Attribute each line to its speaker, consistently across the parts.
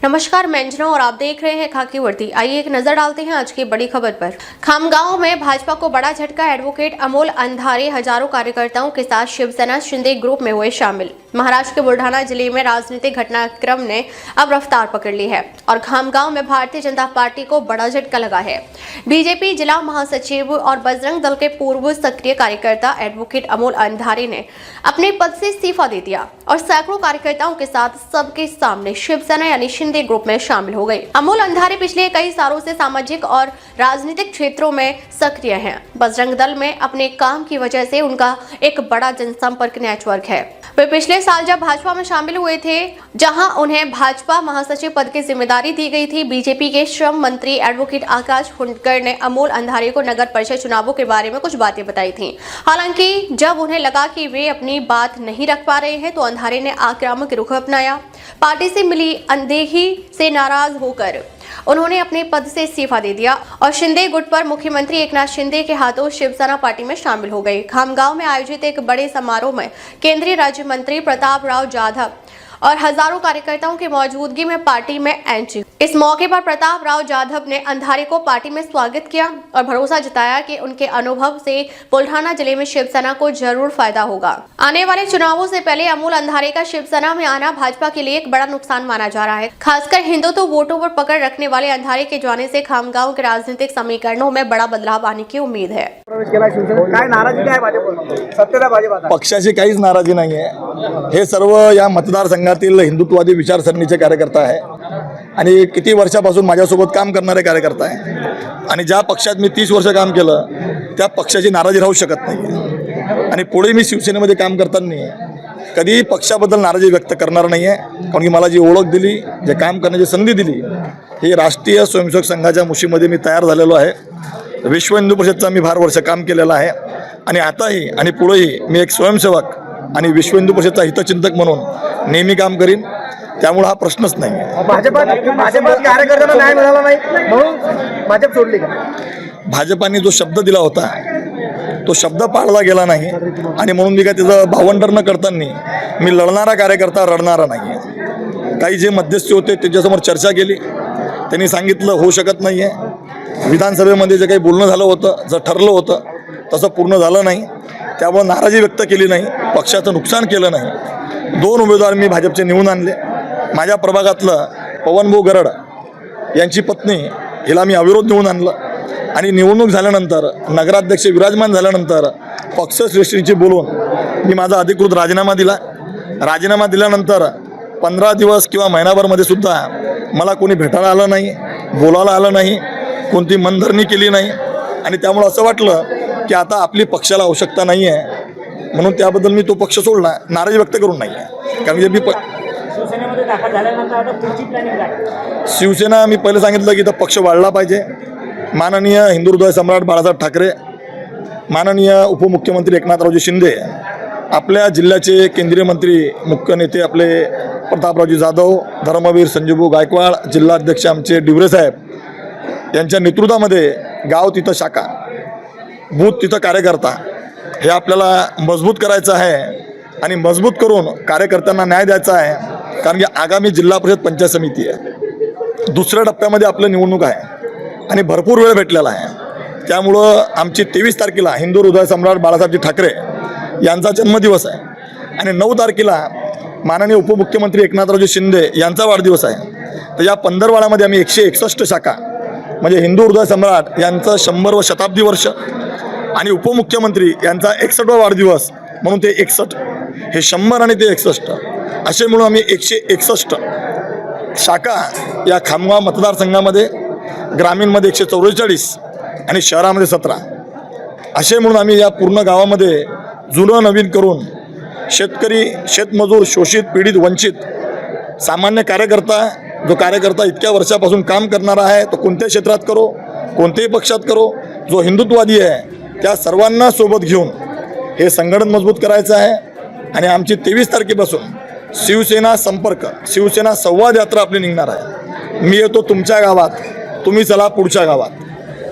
Speaker 1: नमस्कार, मैं अंजना और आप देख रहे हैं खाकी वर्दी। आइए एक नजर डालते हैं आज की बड़ी खबर पर। खामगांव में भाजपा को बड़ा झटका। एडवोकेट अमोल अंधारे हजारों कार्यकर्ताओं के साथ शिवसेना शिंदे ग्रुप में हुए शामिल। महाराष्ट्र के बुल्ढाना जिले में राजनीतिक घटनाक्रम ने अब रफ्तार पकड़ ली है और खामगांव में भारतीय जनता पार्टी को बड़ा झटका लगा है। बीजेपी जिला महासचिव और बजरंग दल के पूर्व सक्रिय कार्यकर्ता एडवोकेट अमोल अंधारे ने अपने पद से इस्तीफा दे दिया और सैकड़ों कार्यकर्ताओं के साथ सबके सामने शिवसेना यानी शिंदे ग्रुप में शामिल हो गए। अमोल अंधारे पिछले कई सालों से सामाजिक और राजनीतिक क्षेत्रों में सक्रिय हैं। बजरंग दल में अपने काम की वजह से उनका एक बड़ा जनसंपर्क नेटवर्क है। वे पिछले साल जब भाजपा में शामिल हुए थे, जहां उन्हें भाजपा महासचिव पद की जिम्मेदारी दी गई थी। बीजेपी के श्रम मंत्री एडवोकेट आकाश हुंडकर ने अमोल अंधारे को नगर परिषद चुनावों के बारे में कुछ बातें बताई थी। हालांकि जब उन्हें लगा कि वे अपनी बात नहीं रख पा रहे हैं तो अंधारे ने आक्रामक रुख अपनाया। पार्टी से मिली अनदेखी से नाराज होकर उन्होंने अपने पद से इस्तीफा दे दिया और शिंदे गुट पर मुख्यमंत्री एकनाथ शिंदे के हाथों शिवसेना पार्टी में शामिल हो गए। खामगांव में आयोजित एक बड़े समारोह में केंद्रीय राज्य मंत्री प्रताप राव जाधव और हजारों कार्यकर्ताओं की मौजूदगी में पार्टी में एंट्री। इस मौके पर प्रताप राव जाधव ने अंधारे को पार्टी में स्वागत किया और भरोसा जताया कि उनके अनुभव से बुल्ढाना जिले में शिवसेना को जरूर फायदा होगा। आने वाले चुनावों से पहले अमोल अंधारे का शिवसेना में आना भाजपा के लिए एक बड़ा नुकसान माना जा रहा है। खासकर हिंदुत्व वोटों पर पकड़ रखने वाले अंधारे के जाने से खामगांव के राजनीतिक समीकरणों में बड़ा बदलाव आने की उम्मीद है।
Speaker 2: पक्षाची काहीच नाराजी नाही आहे। हे सर्व या मतदारसंघातील हिंदुत्ववादी विचारसरणीचे कार्यकर्ता आहे आणि किती वर्षापासून माझ्यासोबत काम करणारे कार्यकर्ता आहे आणि ज्या पक्षात मी 30 वर्ष काम केलं त्या पक्षाची नाराजी राहू शकत नाही आणि पुढे मी शिवसेनेमध्ये काम करताना कधी पक्षाबद्दल नाराजी व्यक्त करणार नाही आहे, कारण की मला जी ओळख दिली, जे काम करण्याची संधी दिली, हे राष्ट्रीय स्वयंसेवक संघाच्या मुशीमध्ये मी तयार झालेलो आहे। विश्व हिंदू परिषदचा मी फार वर्ष काम केलेलं आहे आणि आताही आणि पुढेही मी एक स्वयंसेवक आणि विश्व हिंदू परिषदचा हितचिंतक म्हणून नेहमी काम करीन। त्यामुळे हा प्रश्नच नाही।
Speaker 3: भाजपात कार्यकर्त्यांना न्याय मिळाला नाही म्हणून भाजप सोडली का?
Speaker 2: भाजपाने जो शब्द दिला होता तो शब्द पाळला गेला नाही आणि म्हणून मी काय त्याचं भावंडर न करताना मी लढणारा कार्यकर्ता रडणारा नाही। काही जे मध्यस्थी होते त्याच्यासमोर चर्चा केली, त्यांनी सांगितलं होऊ शकत नाही आहे। विधानसभेमध्ये जे काही बोलणं झालं होतं, जर ठरलं होतं तसं पूर्ण झालं नाही, त्यामुळे नाराजी व्यक्त केली नाही, पक्षाचं नुकसान केलं नाही। 2 उमेदवार मी भाजपचे निवडून आणले। माझ्या प्रभागातलं पवनभाऊ गरड यांची पत्नी हिला मी अविरोध निवडून आणलं आणि निवडणूक झाल्यानंतर नगराध्यक्ष विराजमान झाल्यानंतर पक्षश्रेष्ठींची बोलून मी माझा अधिकृत राजीनामा दिला। राजीनामा दिल्यानंतर 15 दिवस किंवा महिनाभरमध्ये सुद्धा मला कोणी भेटायला आलं नाही, बोलायला आलं नाही, कोणती मनधरणी केली नाही आणि त्यामुळे असं वाटलं की आता आपली पक्षाला आवश्यकता नाही आहे, म्हणून त्याबद्दल मी तो पक्ष सोडला, नाराजी व्यक्त करून नाही आहे। कारण की मी
Speaker 3: शिवसेनेमध्ये दाखल झाल्यानंतर आता पुढची प्लॅनिंग काय?
Speaker 2: शिवसेना मी पहिले सांगितलं की इथं पक्ष वाढला पाहिजे। माननीय हिंदू हृदय सम्राट बाळासाहेब ठाकरे, माननीय उपमुख्यमंत्री एकनाथरावजी शिंदे, आपल्या जिल्ह्याचे केंद्रीय मंत्री मुख्य नेते आपले प्रतापरावजी जाधव, धर्मवीर संजीवभाऊ गायकवाड, जिल्हाध्यक्ष आमचे डिवरे साहेब यांच्या नेतृत्वामध्ये गाव तिथं शाखा, बूथ तिथं कार्यकर्ता, हे आपल्याला मजबूत करायचं आहे आणि मजबूत करून कार्यकर्त्यांना न्याय द्यायचा आहे। कारण की आगामी जिल्हा परिषद पंचायत समिती आहे, दुसऱ्या टप्प्यामध्ये आपलं निवडणूक आहे आणि भरपूर वेळ भेटलेला आहे। त्यामुळं आमची 23 तारखेला हिंदू हृदय सम्राट बाळासाहेबजी ठाकरे यांचा जन्मदिवस आहे आणि 9 तारखेला माननीय उपमुख्यमंत्री एकनाथरावजी शिंदे यांचा वाढदिवस आहे। तर या 15 वाड्यामध्ये आम्ही 161 शाखा, म्हणजे हिंदू हृदय सम्राट यांचं 100 व शताब्दी वर्ष आणि उपमुख्यमंत्री यांचा 61वा वाढदिवस म्हणून ते 61, हे 100 आणि ते 61 असे म्हणून आम्ही 161 शाखा या खामगाव मतदारसंघामध्ये, ग्रामीणमध्ये 144 आणि शहरामध्ये 17 असे म्हणून आम्ही या पूर्ण गावामध्ये जुनं नवीन करून शेतकरी, शेतमजूर, शोषित, पीडित, वंचित, सामान्य कार्यकर्ता, जो कार्यकर्ता इतक्या वर्षापासून काम करणारा आहे तो कोणत्याही क्षेत्रात करो, कोणत्याही पक्षात करो, जो हिंदुत्ववादी आहे त्या सर्वांना सोबत घेऊन हे संघटन मजबूत करायचं आहे। आणि आमची 23 तारखेपासून शिवसेना संपर्क, शिवसेना संवाद यात्रा आपली निघणार आहे। मी येतो तुमच्या गावात, तुम्ही चला पुढच्या गावात,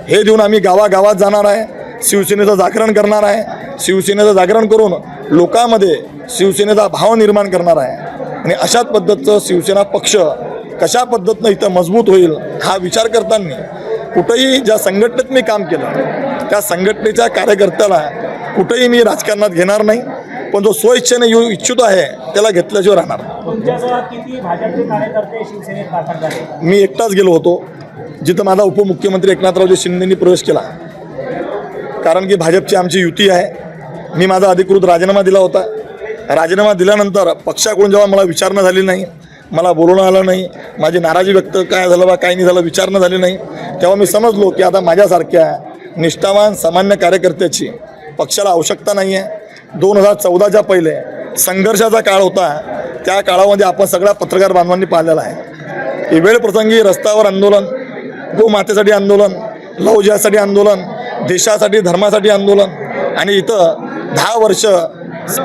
Speaker 2: हे देऊन आम्ही गावागावात जाणार आहे, शिवसेनेचं जागरण करणार आहे, शिवसेनेचं जागरण करून लोकांमध्ये शिवसेनेचा भाव निर्माण करणार आहे आणि अशाच पद्धतीचं शिवसेना पक्ष कशा पद्धतीनं इथं मजबूत होईल हा विचार करताना कुठंही ज्या संघटनेत मी काम केलं त्या संघटनेच्या कार्यकर्त्याला कुठंही मी राजकारणात घेणार नाही, पण जो स्वइच्छेने येऊ इच्छितो आहे त्याला घेतल्याशिवाय राहणार.
Speaker 4: तुमच्यासह किती भाजपचे कार्यकर्ते शिवसेनेत दाखल झाले?
Speaker 2: मी एकटाच गेलो होतो जिथं माझा उपमुख्यमंत्री एकनाथरावजी शिंदेंनी प्रवेश केला, कारण की भाजपची आमची युती आहे. मी माझा अधिकृत राजीनामा दिला होता. राजीनामा दिल्यानंतर पक्षाकडून जेव्हा मला विचारणा झाली नाही, मला बोलवणं आलं नाही, माझी नाराजी व्यक्त काय झालं बा काय नाही झालं विचारणा झाली नाही, तेव्हा मी समजलो की आता माझ्यासारख्या निष्ठावान सामान्य कार्यकर्त्याची पक्षाला आवश्यकता नाही आहे. 2014च्या पहिले संघर्षाचा काळ होता, त्या काळामध्ये आपण सगळ्या पत्रकार बांधवांनी पाहिलेला आहे की वेळप्रसंगी रस्त्यावर आंदोलन, गोमातेसाठी आंदोलन, लव जिहादसाठी आंदोलन, देशासाठी धर्मासाठी आंदोलन, आणि इथं 10 वर्ष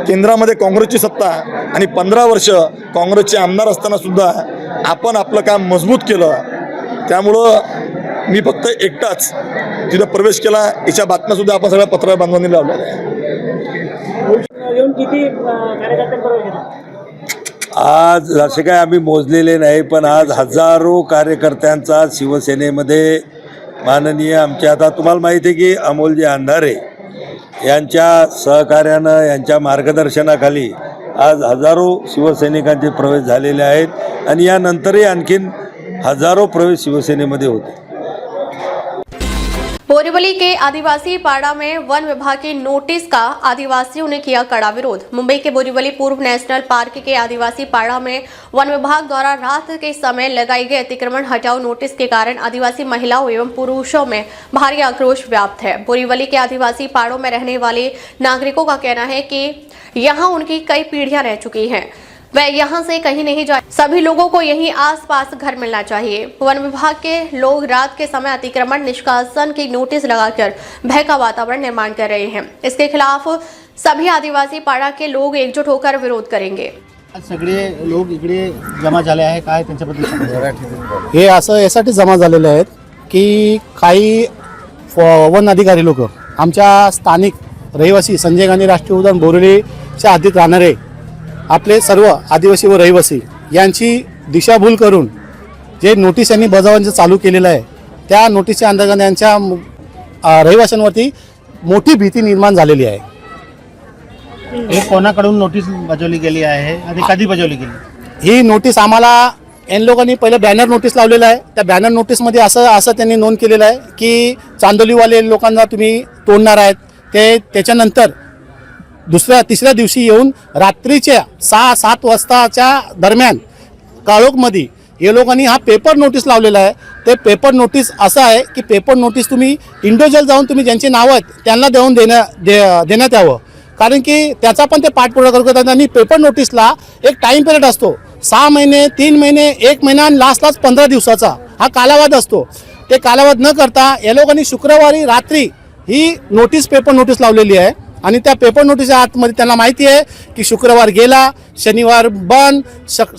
Speaker 2: केंद्रामध्ये काँग्रेसची सत्ता आणि 15 वर्ष काँग्रेसचे आमदार असताना सुद्धा आपण आपलं काम मजबूत केलं. त्यामुळं मी फक्त एकटाच तिथं प्रवेश केला. याच्या बातम्यासुद्धा आपण सगळ्या पत्रकार बांधवांनी लावलेल्या आहे.
Speaker 4: येऊन किती कार्यकर्त्यांबरोबर गेला?
Speaker 5: आज असे काय आम्ही मोजलेले नाही, पण आज हजारो कार्यकर्त्यांचा शिवसेनेमध्ये माननीय आमच्या, आता तुम्हाला माहिती आहे की अमोलजी अंधारे यांच्या सहकार्यानं, यांच्या मार्गदर्शनाखाली आज हजारो शिवसैनिकांचे प्रवेश झालेले आहेत आणि यानंतरही आणखीन हजारो प्रवेश शिवसेनेमध्ये होते.
Speaker 1: बोरीवली के आदिवासी पाड़ा में वन विभाग की नोटिस का आदिवासियों ने किया कड़ा विरोध। मुंबई के बोरीवली पूर्व नेशनल पार्क के आदिवासी पाड़ा में वन विभाग द्वारा रात के समय लगाई गई अतिक्रमण हटाओ नोटिस के कारण आदिवासी महिलाओं एवं पुरुषों में भारी आक्रोश व्याप्त है। बोरीवली के आदिवासी पाड़ों में रहने वाले नागरिकों का कहना है कि यहाँ उनकी कई पीढ़ियां रह चुकी हैं, वह यहाँ से कहीं नहीं जाए, सभी लोगों को यहीं आसपास घर मिलना चाहिए। वन विभाग के लोग रात के समय अतिक्रमण निष्कासन की नोटिस लगाकर भय का वातावरण निर्माण कर रहे हैं। इसके खिलाफ सभी आदिवासी पाड़ा के लोग एकजुट होकर विरोध करेंगे।
Speaker 6: सगळे लोक इकडे जमा झाले आहे, काय त्यांच्याबद्दल? हे असं यासाठी जमा झालेले आहेत की काही वन अधिकारी लोक आमच्या स्थानिक रहिवासी संजय गांधी राष्ट्रीय उद्यान बोरिवलीच्या हद्दीत राहणारे आपले सर्व आदिवासी व रहिवासी यांची दिशाभूल करून जे नोटीस यांनी बजावण्याचं चालू केलेलं आहे, त्या नोटीसच्या अंतर्गत यांच्या रहिवाशांवरती मोठी भीती निर्माण झालेली आहे.
Speaker 7: हे कोणाकडून नोटीस बजावली गेली आहे आणि कधी बजावली गेली?
Speaker 6: ही नोटीस आम्हाला एन लोकांनी पहिले बॅनर नोटीस लावलेलं आहे. त्या बॅनर नोटीसमध्ये असं त्यांनी नोंद केलेलं आहे की चांदोलीवाले लोकांना तुम्ही तोडणार आहेत. त्याच्यानंतर तिसऱ्या दिवशी येऊन रात्रीच्या 6-7 वाजताच्या दरम्यान काळोखमध्ये हे लोकांनी हा पेपर नोटीस लावलेला आहे. ते पेपर नोटीस असं आहे की पेपर नोटीस तुम्ही इंडिव्हिज्युअल जाऊन तुम्ही ज्यांची नावं आहेत त्यांना देण्यात यावं, कारण की त्याचा पण ते पाठपुरावा करतात. आणि पेपर नोटीसला एक टाईम पिरियड असतो, 6 महिने, 3 महिने, 1 महिना आणि लास्ट 15 दिवसाचा हा कालावधी असतो. ते कालावधी न करता या लोकांनी शुक्रवारी रात्री ही पेपर नोटीस लावलेली आहे. आणि त्या पेपर नोटीसच्या आतमध्ये त्यांना माहिती आहे की शुक्रवार गेला, शनिवार बंद,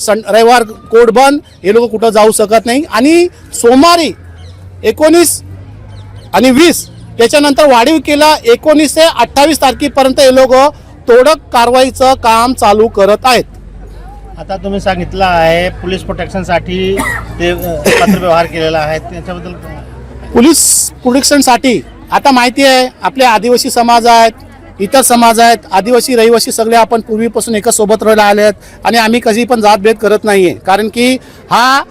Speaker 6: रविवार कोर्ट बंद, हे लोक कुठं जाऊ शकत नाही. आणि सोमवारी 19 आणि 20 त्याच्यानंतर वाढीव केला, 19 ते 28 तारखेपर्यंत हे लोक तोडक कारवाईचं काम चालू करत आहेत.
Speaker 7: आता तुम्ही सांगितलं आहे पोलीस प्रोटेक्शनसाठी ते पत्रव्यवहार केलेला आहे, त्याच्याबद्दल
Speaker 6: पोलीस प्रोटेक्शनसाठी आता माहिती आहे आपले आदिवासी समाज आहेत, इतर समाज आहेत, आदिवासी रहिवासी सगळे आपण पूर्वीपासून एका सोबत राहायला आले आहेत. आणि आम्ही कधी पण जातभेद करत नाही आहे, कारण की हा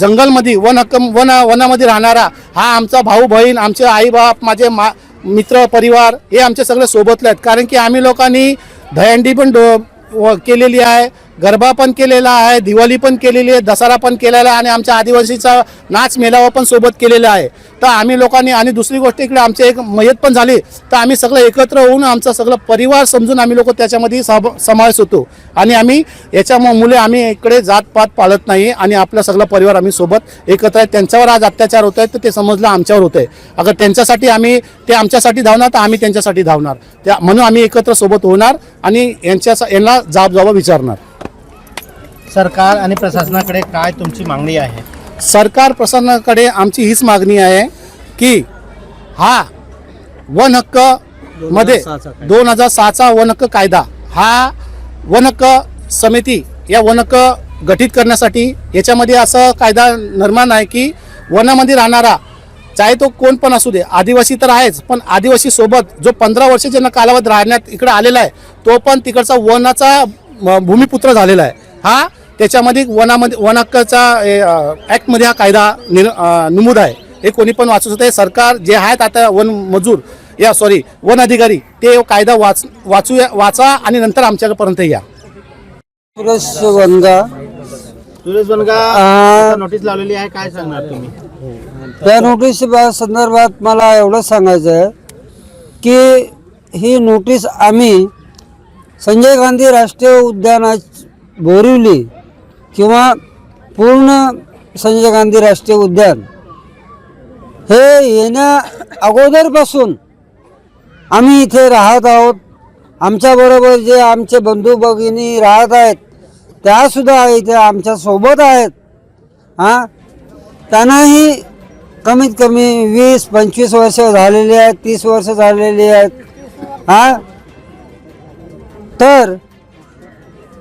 Speaker 6: जंगलमध्ये वनामध्ये राहणारा हा आमचा भाऊ बहीण, आमचे आई बाप, माझे मित्र परिवार हे आमचे सगळे सोबतले आहेत. कारण की आम्ही लोकांनी दहीहंडी पण केलेली आहे, गरबा पण केलेला आहे, दिवाळी पण केलेली आहे, दसरा पण केलेला आहे आणि आमच्या आदिवासीचा नाच मेळावा पण सोबत केलेला आहे. तर आम्ही लोकांनी, आणि दुसरी गोष्ट इकडे आमची एक मयत पण झाली तर आम्ही सगळं एकत्र होऊन आमचा सगळं परिवार समजून आम्ही लोक त्याच्यामध्ये समावेश होतो. आणि आम्ही याच्यामुळे आम्ही इकडे जातपात पाळत नाही आणि आपला सगळा परिवार आम्ही सोबत एकत्र आहे. त्यांच्यावर आज अत्याचार होत आहेत तर ते समजलं आमच्यावर होत आहे. अगर त्यांच्यासाठी ते आमच्यासाठी धावणार तर आम्ही त्यांच्यासाठी धावणार. म्हणून आम्ही एकत्र सोबत होणार आणि यांना जाब विचारणार.
Speaker 7: सरकार आणि प्रशासनाकडे काय तुमची मागणी आहे?
Speaker 6: सरकार प्रशासनाकडे आमची हीच मागणी आहे की हा वन हक्क मध्ये 2006चा वन हक्क कायदा, हा वन हक्क समिती, या वन हक्क गठीत करण्यासाठी याच्यामध्ये असं कायदा निर्माण आहे की वनामध्ये राहणारा चाहे तो कोण पण असू दे, आदिवासी तर आहेच, पण आदिवासी सोबत जो 15 वर्षाच्या कालावधी राहण्यात इकडे आलेला आहे तो पण तिकडचा वनाचा भूमिपुत्र झालेला आहे. हा त्याच्यामध्ये वन हक्काचा ॲक्टमध्ये हा कायदा नमूद आहे. हे कोणी पण वाचू शकते. सरकार जे आहेत आता वन अधिकारी ते कायदा वाचा आणि नंतर आमच्यापर्यंत या.
Speaker 7: सुरेश बनगा नोटीस लावलेली आहे, काय सांगणार तुम्ही?
Speaker 8: त्या नोटीस संदर्भात मला एवढंच सांगायचं आहे की ही नोटीस आम्ही संजय गांधी राष्ट्रीय उद्यानात बोरिवली किंवा पूर्ण संजय गांधी राष्ट्रीय उद्यान हे येण्या अगोदरपासून आम्ही इथे राहत आहोत. आमच्याबरोबर जे आमचे बंधू भगिनी राहत आहेत त्यासुद्धा इथे आमच्यासोबत आहेत. त्यांनाही कमीत कमी 20-25 वर्ष झालेली आहेत, 30 वर्ष झालेली आहेत. तर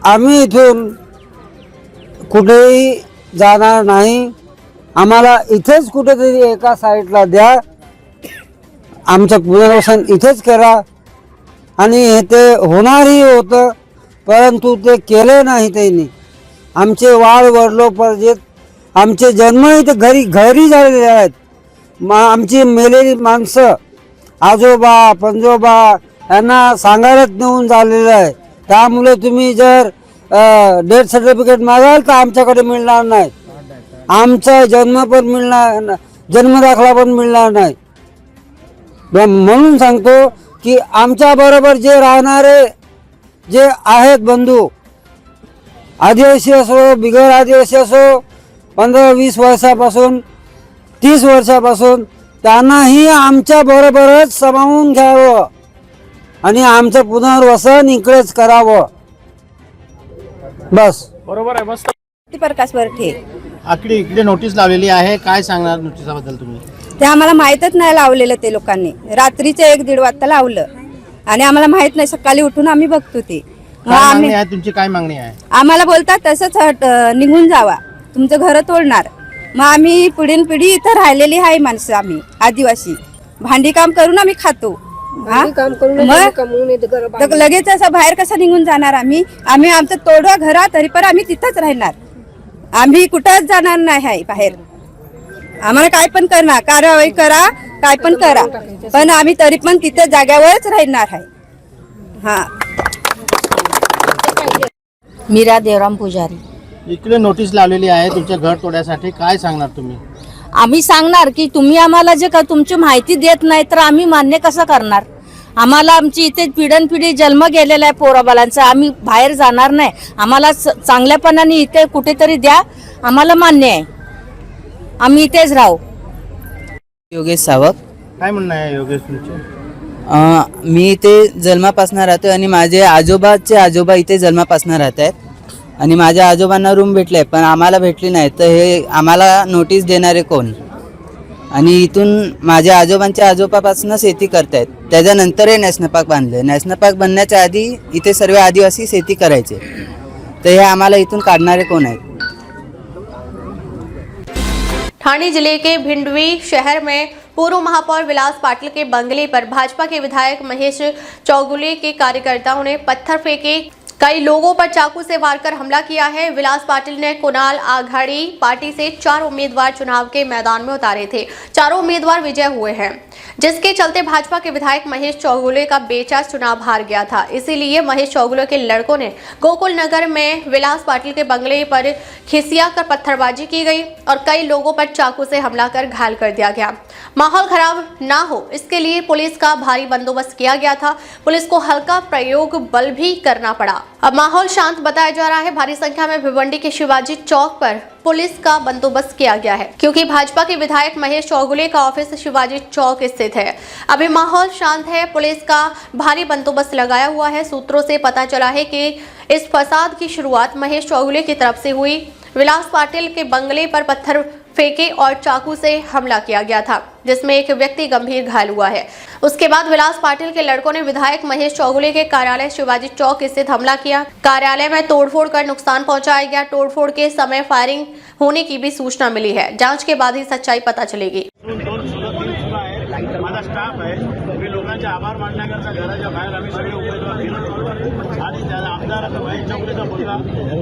Speaker 8: आम्ही इथून कुठेही जाणार नाही. आम्हाला इथेच कुठेतरी एका साईडला द्या, आमचं पुनर्वसन इथेच करा. आणि हे ते होणारही होतं, परंतु ते केले नाही त्यांनी. आमचे वाड वडलोपार्जित आमचे जन्म इथे घरी झालेले आहेत. आमची मेलेली माणसं आजोबा पंजोबा यांना सांगायलाच नेऊन झालेलं आहे. त्यामुळे तुम्ही जर डेथ सर्टिफिकेट मागाल तर आमच्याकडे मिळणार नाही. आमचा जन्म पण मिळणार, जन्मदाखला पण मिळणार नाही. म्हणून सांगतो की आमच्याबरोबर जे राहणारे जे आहेत बंधू, आदिवासी असो बिगर आदिवासी असो, 15-20 वर्षापासून 30 वर्षापासून, त्यांनाही आमच्या बरोबरच सामावून घ्यावं आणि आमचं पुनर्वसन इकडेच करावं. बस.
Speaker 7: बरोबर आहे, मस्त.
Speaker 9: प्रकाश बरठे
Speaker 7: इकडे नोटीस लावलेली आहे, काय सांगणार नोटिसाबद्दल तुम्ही?
Speaker 9: ते आम्हाला माहीतच नाही लावलेलं. ते लोकांनी रात्रीचे 1-1:30 वाजता लावलं आणि आम्हाला माहित नाही. सकाळी उठून आम्ही बघतो ते.
Speaker 7: तुमची काय मागणी आहे?
Speaker 9: आम्हाला बोलतात तसंच निघून जावा, तुमचं घर तोडणार. मग आम्ही पिढीन पिढी इथं राहिलेली आहे माणसं, आम्ही आदिवासी भांडी काम करून आम्ही खातो. मग लगेच असं बाहेर कसं निघून जाणार आम्ही? आमचं तोडवा घरा तरी पण आम्ही तिथंच राहणार. आम्ही कुठंच जाणार नाही आहे बाहेर. आम्हाला काय पण करणार, कारवाई करा, काय पण करा, पण आम्ही तरी पण तिथे जाग्यावरच राहणार आहे.
Speaker 10: मीरा देवराम पुजारी.
Speaker 7: इकडे नोटीस लावलेली आहे तुमच्या घर तोड्यासाठी, काय सांगणार तुम्ही?
Speaker 10: आम्ही सांगणार की तुम्ही आम्हाला जे का तुमची माहिती देत नाही तर आम्ही मान्य कसं करणार? आम्हाला आमची इथे पिढ्यानपिढी जन्म गेलेला आहे पोराबालांचा. आम्ही बाहेर जाणार नाही. आम्हाला चांगल्यापणाने इथे कुठेतरी द्या, आम्हाला मान्य आहे. आम्ही इथेच राहू.
Speaker 11: योगेश सावक.
Speaker 7: काय म्हणणं आहे योगेश तुमचे?
Speaker 11: मी इथे जन्मापासून राहतो आणि माझे आजोबाचे आजोबा इथे जन्मापासून राहत आहेत आणि माझ्या आजोबांना रूम भेटले पण आम्हाला भेटली नाही. तर हे आम्हाला नोटीस देणारे कोण? आणि इथून माझ्या आजोबांच्या आजोबापासून शेती करतायत. त्याच्यानंतर हे नॅशनल पार्क बांधले. नॅशनल पार्क बनण्याच्या आधी इथे सर्व आदिवासी शेती करायचे. तर हे आम्हाला इथून काढणारे कोण आहेत?
Speaker 1: ठाणे जिले के भिंडवी शहर में पूर्व महापौर विलास पाटिल के बंगले पर भाजपा के विधायक महेश चौगुले के कार्यकर्ताओं ने पत्थर फेंके, कई लोगों पर चाकू से मारकर हमला किया है। विलास पाटिल ने कुणाल आघाड़ी पार्टी से 4 उम्मीदवार चुनाव के मैदान में उतारे थे। चारों उम्मीदवार विजय हुए हैं, जिसके चलते भाजपा के विधायक महेश चौगुले का बेचा चुनाव हार गया था। इसीलिए महेश चौगुले के लड़कों ने गोकुल नगर में विलास पाटिल के बंगले पर खिसिया कर पत्थरबाजी की गई और कई लोगों पर चाकू से हमला कर घायल कर दिया गया। माहौल खराब ना हो इसके लिए पुलिस का भारी बंदोबस्त किया गया था। पुलिस को हल्का प्रयोग बल भी करना पड़ा। अब माहौल शांत बताया जा रहा है। भारी संख्या में भिवंडी के शिवाजी चौक पर पुलिस का बंदोबस्त किया गया है, क्योंकि भाजपा के विधायक महेश चौगुले का ऑफिस शिवाजी चौक स्थित है। अभी माहौल शांत है, पुलिस का भारी बंदोबस्त लगाया हुआ है। सूत्रों से पता चला है कि इस फसाद की शुरुआत महेश चौगुले की तरफ से हुई। विलास पाटिल के बंगले पर पत्थर फेंके और चाकू से हमला किया गया था, जिसमें एक व्यक्ति गंभीर घायल हुआ है। उसके बाद विलास पाटिल के लड़कों ने विधायक महेश चौगुले के कार्यालय शिवाजी चौक स्थित हमला किया। कार्यालय में तोड़फोड़ कर नुकसान पहुंचाया गया। तोड़फोड़ के समय फायरिंग होने की भी सूचना मिली है। जांच के बाद ही सच्चाई पता चलेगी।
Speaker 4: माझा स्टाफ आहे, मी लोकांचे आभार मानण्याकरता घराच्या बाहेर आम्ही सगळे उमेदवार गेलो आणि त्याला आमदार आता महेश चौगुलेचा मुलगा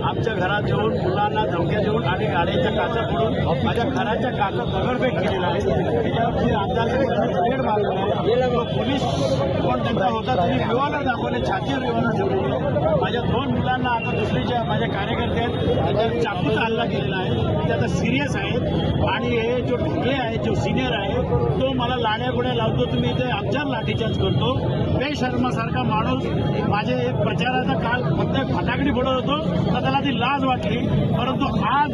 Speaker 4: आमच्या घरात येऊन मुलांना धमक्या देऊन आणि गाड्यांच्या काचा फोडून माझ्या घराच्या काचा दगडफेक केलेला आहे। त्याच्यावरती आमदार मारलेला आहे। तो पोलीस कोण त्यांचा होता त्यांनी रिव्हॉल्वर दाखवले, छातीवर रिव्हॉल्वर ठेवलेले। माझ्या 2 मुलांना आता दुसरीच्या माझ्या कार्यकर्ते आहेत त्याच्यावर चाकूचा हल्ला केलेला आहे। ते आता सिरियस आहेत आणि हे जो ढोकळे आहे, जो सिनियर आहे तो मला लाड्या गोड्या लावतो, तुम्ही इथे आमच्यावर लाठीचार्ज करतो। बेशर्मासारखा माणूस माझे एक प्रचाराचा काल फक्त फटाकडी फोडत होतो तर त्याला ती लाज वाटली, परंतु आज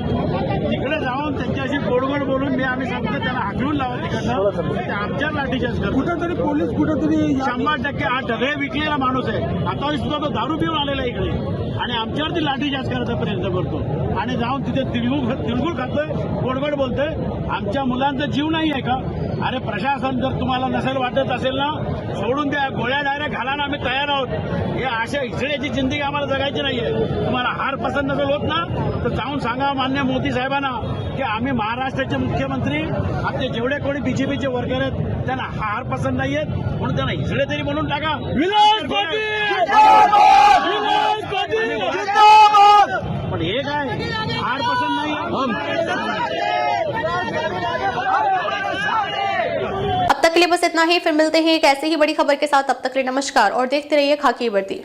Speaker 4: तिकडे जाऊन त्यांच्याशी गोडगोड बोलून आम्ही सांगतो त्याला हाकलून लावा तिकडनं, ते आमच्यावर लाठीचार्ज करतो। कुठंतरी पोलीस कुठंतरी 100% हा ढगे विकलेला माणूस आहे। आता सुद्धा तो दारू पिऊन आलेला इकडे आणि आमच्यावरती लाठीचार्ज करायचा प्रयत्न करतो आणि जाऊन तिथे तिळगुळ खातोय, गोडगोड बोलतोय। आमच्या मुलांचा जीव नाही आहे का? अरे प्रशासन जर तुम्हाला नसेल वाटत असेल ना, सोडून द्या, गोळ्या डायरेक्ट घाला ना, आम्ही तयार आहोत। हे अशा हिजड्याची जिंदगी आम्हाला जगायची नाहीये। तुम्हाला हार पसंत नसेल होत ना तर जाऊन सांगा मान्य मोदी साहेबांना की आम्ही महाराष्ट्राचे मुख्यमंत्री, आपले जेवढे कोणी बीजेपीचे वर्कर आहेत त्यांना हार पसंत नाहीयेत म्हणून त्यांना हिजडे तरी म्हणून टाका। पण हे काय हार पसंत नाही।
Speaker 1: अब तक के लिए बस इतना ही। फिर मिलते हैं एक ऐसी ही बड़ी खबर के साथ। तब तक के लिए नमस्कार और देखते रहिए खाकी वर्दी।